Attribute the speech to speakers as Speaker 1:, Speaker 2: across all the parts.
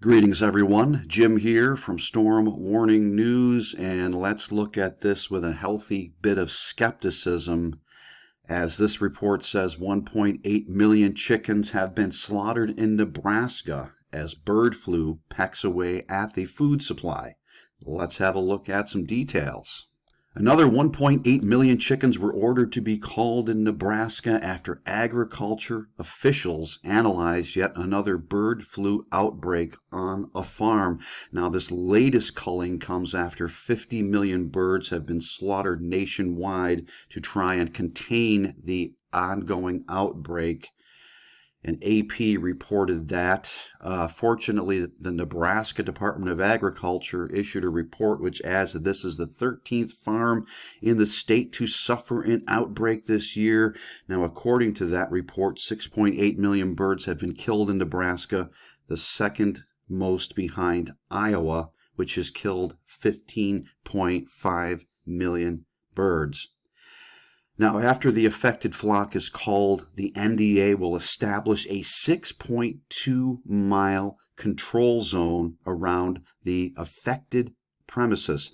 Speaker 1: Greetings, everyone. Jim here from Storm Warning News, and let's look at this with a healthy bit of skepticism. As this report says, 1.8 million chickens have been slaughtered in Nebraska as bird flu pecks away at the food supply. Let's have a look at some details. Another 1.8 million chickens were ordered to be culled in Nebraska after agriculture officials analyzed yet another bird flu outbreak on a farm. Now, this latest culling comes after 50 million birds have been slaughtered nationwide to try and contain the ongoing outbreak. And AP reported that. Fortunately, the Nebraska Department of Agriculture issued a report which adds that this is the 13th farm in the state to suffer an outbreak this year. Now, according to that report, 6.8 million birds have been killed in Nebraska, the second most behind Iowa, which has killed 15.5 million birds. Now, after the affected flock is culled, the NDA will establish a 6.2-mile control zone around the affected premises.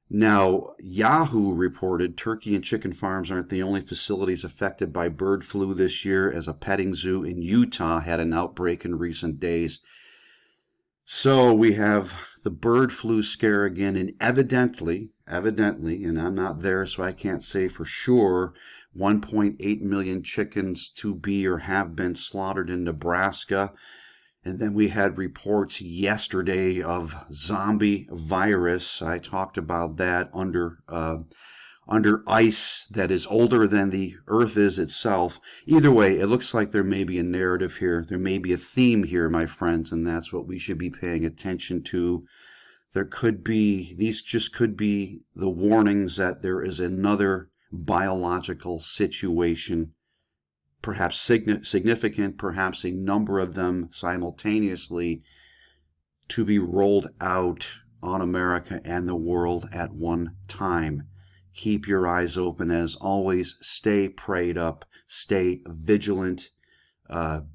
Speaker 1: Now, Yahoo reported turkey and chicken farms aren't the only facilities affected by bird flu this year, as a petting zoo in Utah had an outbreak in recent days. So we have the bird flu scare again, and evidently, and I'm not there so I can't say for sure, 1.8 million chickens to be or have been slaughtered in Nebraska. And then we had reports yesterday of zombie virus. I talked about that under ice that is older than the earth is itself. Either way, it looks like there may be a narrative here. There may be a theme here, my friends, and that's what we should be paying attention to. These just could be the warnings that there is another biological situation, perhaps significant, perhaps a number of them simultaneously, to be rolled out on America and the world at one time. Keep your eyes open as always. Stay prayed up. Stay vigilant.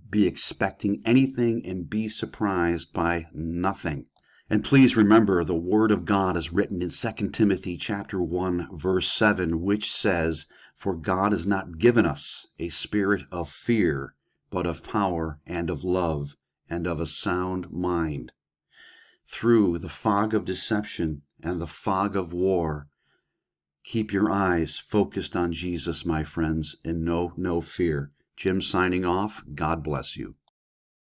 Speaker 1: Be expecting anything and be surprised by nothing. And please remember, the Word of God is written in 2 Timothy chapter 1, verse 7, which says, "For God has not given us a spirit of fear, but of power and of love and of a sound mind." Through the fog of deception and the fog of war, keep your eyes focused on Jesus, my friends, and know no fear. Jim signing off. God bless you.